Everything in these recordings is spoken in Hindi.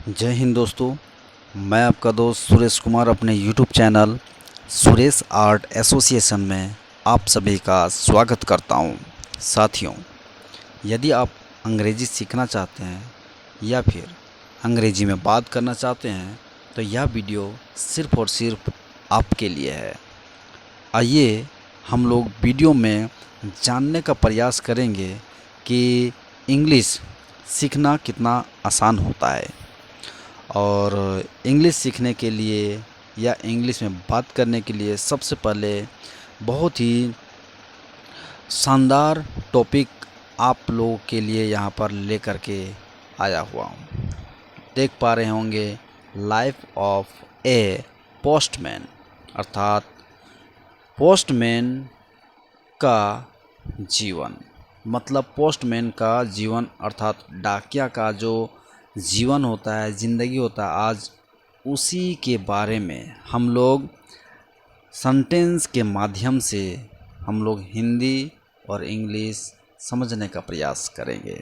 जय हिंद दोस्तों। मैं आपका दोस्त सुरेश कुमार अपने YouTube channel Suresh art association में आप सभी का स्वागत करता हूं। साथियों, यदि आप अंग्रेज़ी सीखना चाहते हैं या फिर अंग्रेज़ी में बात करना चाहते हैं तो यह वीडियो सिर्फ़ और सिर्फ आपके लिए है। आइए हम लोग वीडियो में जानने का प्रयास करेंगे कि इंग्लिश सीखना कितना आसान होता है और इंग्लिश सीखने के लिए या इंग्लिश में बात करने के लिए सबसे पहले बहुत ही शानदार टॉपिक आप लोगों के लिए यहाँ पर लेकर के आया हुआ हूँ। देख पा रहे होंगे लाइफ ऑफ ए पोस्टमैन, अर्थात पोस्टमैन का जीवन। मतलब पोस्टमैन का जीवन अर्थात डाकिया का जो जीवन होता है, ज़िंदगी होता है, आज उसी के बारे में हम लोग सेंटेंस के माध्यम से हम लोग हिंदी और इंग्लिश समझने का प्रयास करेंगे।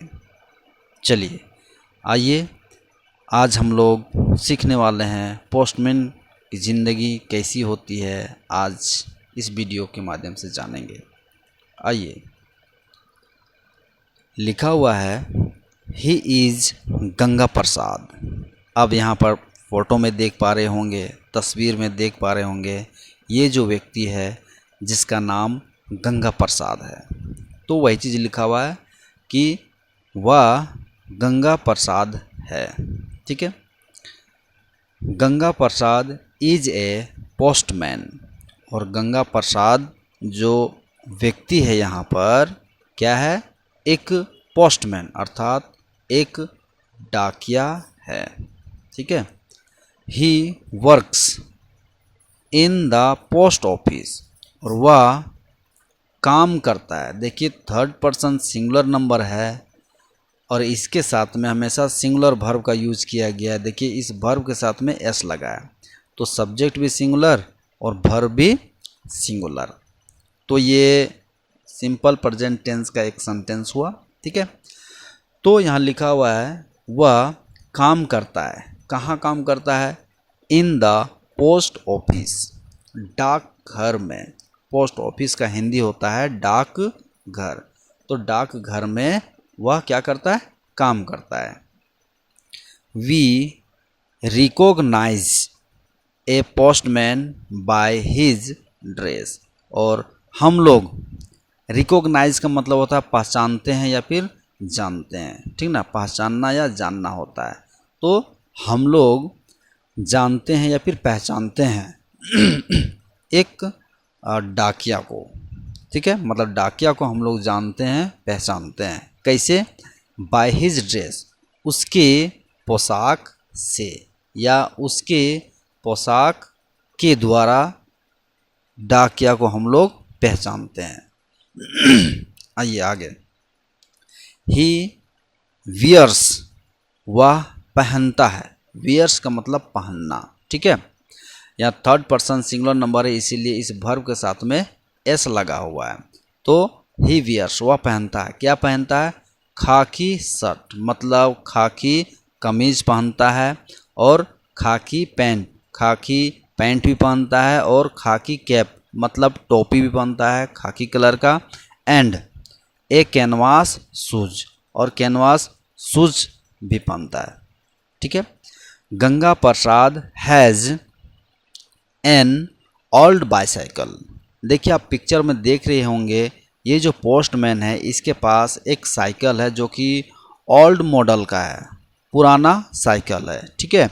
चलिए आइए, आज हम लोग सीखने वाले हैं पोस्टमैन की ज़िंदगी कैसी होती है, आज इस वीडियो के माध्यम से जानेंगे। आइए, लिखा हुआ है ही इज़ गंगा प्रसाद। अब यहाँ पर फ़ोटो में देख पा रहे होंगे, तस्वीर में देख पा रहे होंगे, ये जो व्यक्ति है जिसका नाम गंगा प्रसाद है, तो वही चीज़ लिखा हुआ है कि वह गंगा प्रसाद है। ठीक है, गंगा प्रसाद इज़ ए पोस्टमैन। और गंगा प्रसाद जो व्यक्ति है यहाँ पर क्या है, एक पोस्टमैन अर्थात एक डाकिया है। ठीक है, he works in the post office, और वह काम करता है। देखिए, थर्ड पर्सन सिंगुलर नंबर है और इसके साथ में हमेशा सिंगुलर वर्ब का यूज किया गया है। देखिए, इस वर्ब के साथ में एस लगा है, तो सब्जेक्ट भी सिंगुलर और वर्ब भी सिंगुलर, तो ये सिंपल प्रेजेंट टेंस का एक सेंटेंस हुआ। ठीक है, तो यहाँ लिखा हुआ है वह काम करता है। कहाँ काम करता है? इन द पोस्ट ऑफिस, डाक घर में। पोस्ट ऑफिस का हिंदी होता है डाक घर, तो डाक घर में वह क्या करता है? काम करता है। We recognize a postman by his dress, और हम लोग, रिकॉग्नाइज का मतलब होता है पहचानते हैं या फिर जानते हैं। ठीक ना, पहचानना या जानना होता है, तो हम लोग जानते हैं या फिर पहचानते हैं एक डाकिया को। ठीक है, मतलब डाकिया को हम लोग जानते हैं, पहचानते हैं। कैसे? बाय हिज ड्रेस, उसके पोशाक से या उसके पोशाक के द्वारा डाकिया को हम लोग पहचानते हैं। आइए आगे। ही वियर्स, वह पहनता है। वियर्स का मतलब पहनना। ठीक है, यहाँ थर्ड पर्सन सिंगुलर नंबर है, इसीलिए इस वर्ब के साथ में एस लगा हुआ है। तो ही वियर्स, वह पहनता है। क्या पहनता है? खाकी शर्ट, मतलब खाकी कमीज पहनता है, और खाकी पैंट, खाकी पैंट भी पहनता है, और खाकी कैप मतलब टोपी भी पहनता है खाकी कलर का, एंड ए कैनवास शूज, और कैनवास शूज भी पहनता है। ठीक है, गंगा प्रसाद हैज़ एन ओल्ड बाइसाइकिल। देखिए, आप पिक्चर में देख रहे होंगे, ये जो पोस्टमैन है इसके पास एक साइकिल है जो कि ओल्ड मॉडल का है, पुराना साइकिल है। ठीक है,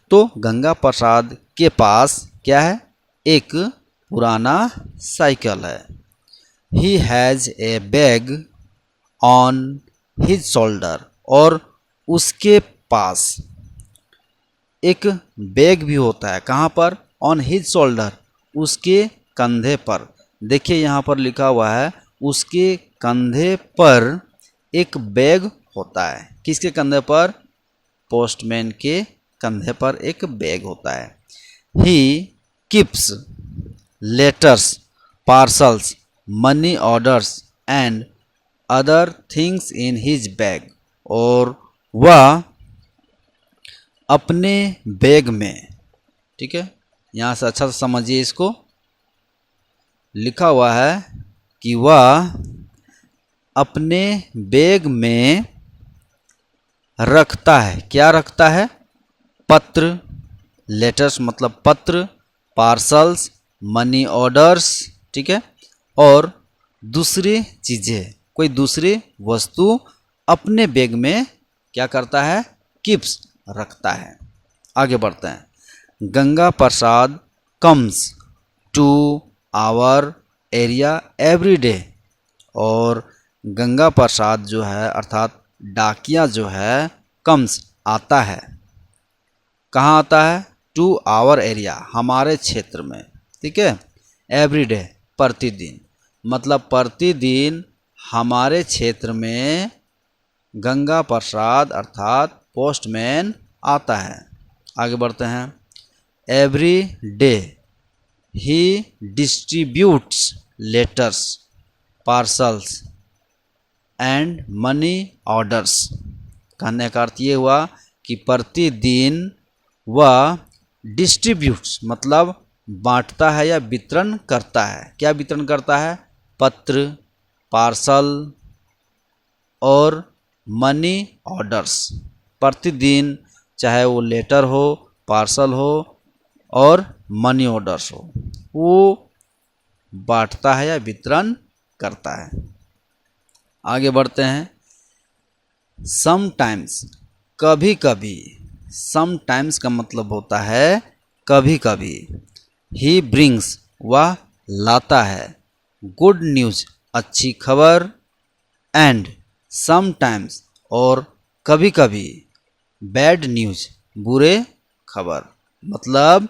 तो गंगा प्रसाद के पास क्या है? एक पुराना साइकिल है। He has a bag on his shoulder, और उसके पास एक बैग भी होता है। कहाँ पर? ऑन हिज शोल्डर, उसके कंधे पर। देखिए, यहाँ पर लिखा हुआ है उसके कंधे पर एक बैग होता है। किसके कंधे पर? पोस्टमैन के कंधे पर एक बैग होता है। He keeps letters, parcels, money orders and other things in his bag, और वह अपने बैग में, ठीक है, यहाँ से अच्छा से समझिए इसको। लिखा हुआ है कि वह अपने बैग में रखता है, क्या रखता है? पत्र, लेटर्स मतलब पत्र, पार्सल्स, मनी ऑर्डर्स, ठीक है, और दूसरी चीज़ें, कोई दूसरी वस्तु अपने बैग में क्या करता है? कीप्स, रखता है। आगे बढ़ते हैं। Ganga Prasad comes to our area every day. और गंगा प्रसाद जो है अर्थात डाकिया जो है कम्स, आता है। कहाँ आता है? टू आवर एरिया, हमारे क्षेत्र में, ठीक है। एवरी डे, प्रतिदिन, मतलब प्रतिदिन हमारे क्षेत्र में गंगा प्रसाद अर्थात पोस्टमैन आता है। आगे बढ़ते हैं। Every day he distributes letters, parcels and money orders. कहने का अर्थ ये हुआ कि प्रतिदिन वह डिस्ट्रीब्यूट्स मतलब बांटता है या वितरण करता है। क्या वितरण करता है? पत्र, पार्सल और मनी ऑर्डर्स। प्रतिदिन, चाहे वो लेटर हो, पार्सल हो और मनी ऑर्डर्स हो, वो बांटता है या वितरण करता है। आगे बढ़ते हैं। समटाइम्स, कभी कभी, समटाइम्स का मतलब होता है कभी कभी। ही ब्रिंग्स, वह लाता है। गुड न्यूज़, अच्छी खबर। एंड समटाइम्स, और कभी कभी, बैड न्यूज़, बुरे खबर। मतलब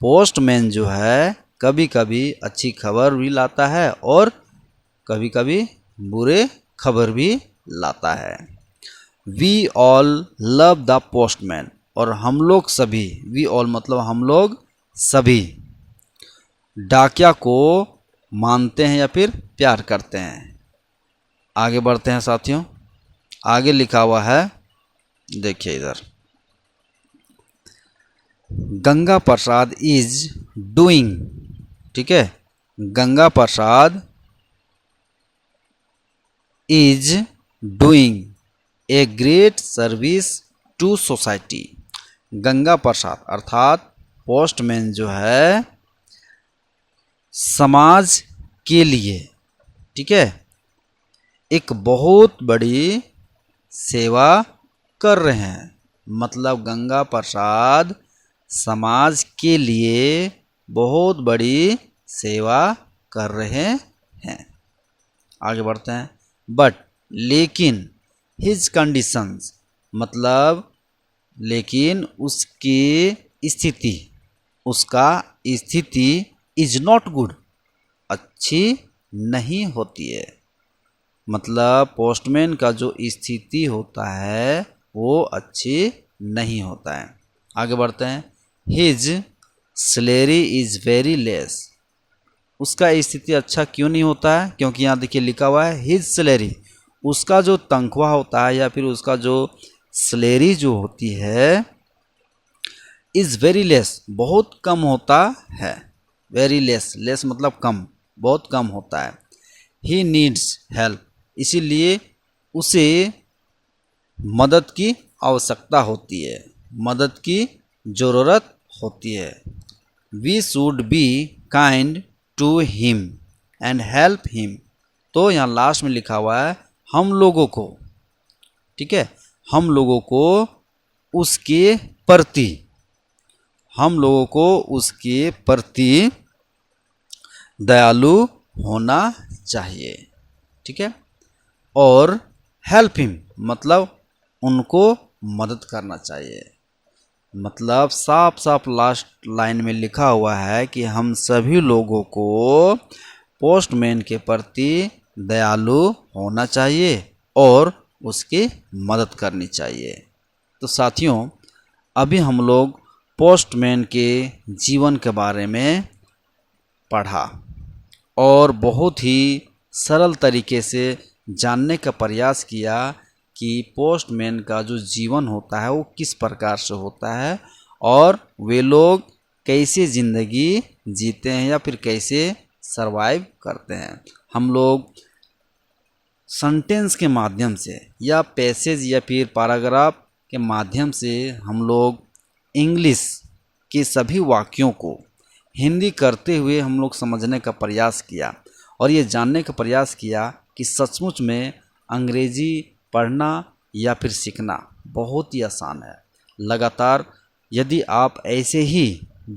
पोस्टमैन जो है कभी कभी अच्छी खबर भी लाता है और कभी कभी बुरे खबर भी लाता है। We all love the postman, और हम लोग सभी, वी ऑल मतलब हम लोग सभी, डाकिया को मानते हैं या फिर प्यार करते हैं। आगे बढ़ते हैं साथियों। आगे लिखा हुआ है, देखिए इधर, गंगा प्रसाद इज डूइंग, ठीक है, Ganga Prasad is doing a great service to society. Ganga Prasad अर्थात पोस्टमैन जो है समाज के लिए, ठीक है, एक बहुत बड़ी सेवा कर रहे हैं। मतलब गंगा प्रसाद समाज के लिए बहुत बड़ी सेवा कर रहे हैं। आगे बढ़ते हैं। बट, लेकिन, हिज कंडीशंस मतलब लेकिन उसकी स्थिति, उसका स्थिति इज नॉट गुड, अच्छी नहीं होती है। मतलब पोस्टमैन का जो स्थिति होता है वो अच्छी नहीं होता है। आगे बढ़ते हैं। His salary is very less, उसका स्थिति अच्छा क्यों नहीं होता है? क्योंकि यहाँ देखिए लिखा हुआ है हिज सैलरी, उसका जो तनख्वाह होता है या फिर उसका जो सैलरी जो होती है इज़ वेरी लेस, बहुत कम होता है। वेरी लेस, लेस मतलब कम, बहुत कम होता है। ही नीड्स हेल्प, इसीलिए उसे मदद की आवश्यकता होती है, मदद की ज़रूरत होती है। We should be kind to him and help him. तो यहाँ लास्ट में लिखा हुआ है हम लोगों को, ठीक है, हम लोगों को उसके प्रति, हम लोगों को उसके प्रति दयालु होना चाहिए, ठीक है, और हेल्प हिम मतलब उनको मदद करना चाहिए। मतलब साफ साफ लास्ट लाइन में लिखा हुआ है कि हम सभी लोगों को पोस्टमैन के प्रति दयालु होना चाहिए और उसकी मदद करनी चाहिए। तो साथियों, अभी हम लोग पोस्टमैन के जीवन के बारे में पढ़ा और बहुत ही सरल तरीके से जानने का प्रयास किया कि पोस्टमैन का जो जीवन होता है वो किस प्रकार से होता है और वे लोग कैसे ज़िंदगी जीते हैं या फिर कैसे सरवाइव करते हैं। हम लोग सेंटेंस के माध्यम से या पैसेज या फिर पैराग्राफ के माध्यम से हम लोग इंग्लिश के सभी वाक्यों को हिंदी करते हुए हम लोग समझने का प्रयास किया और ये जानने का प्रयास किया कि सचमुच में अंग्रेजी पढ़ना या फिर सीखना बहुत ही आसान है। लगातार यदि आप ऐसे ही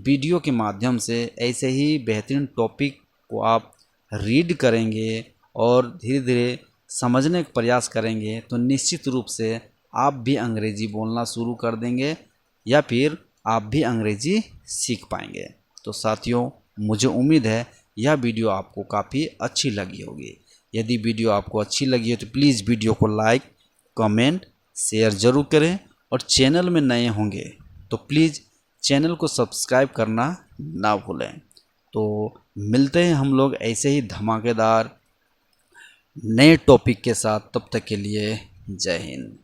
वीडियो के माध्यम से ऐसे ही बेहतरीन टॉपिक को आप रीड करेंगे और धीरे धीरे समझने का प्रयास करेंगे तो निश्चित रूप से आप भी अंग्रेजी बोलना शुरू कर देंगे या फिर आप भी अंग्रेजी सीख पाएंगे। तो साथियों, मुझे उम्मीद है यह वीडियो आपको काफ़ी अच्छी लगी होगी। यदि वीडियो आपको अच्छी लगी है तो प्लीज़ वीडियो को लाइक, कमेंट, शेयर ज़रूर करें और चैनल में नए होंगे तो प्लीज़ चैनल को सब्सक्राइब करना ना भूलें। तो मिलते हैं हम लोग ऐसे ही धमाकेदार नए टॉपिक के साथ। तब तक के लिए जय हिंद।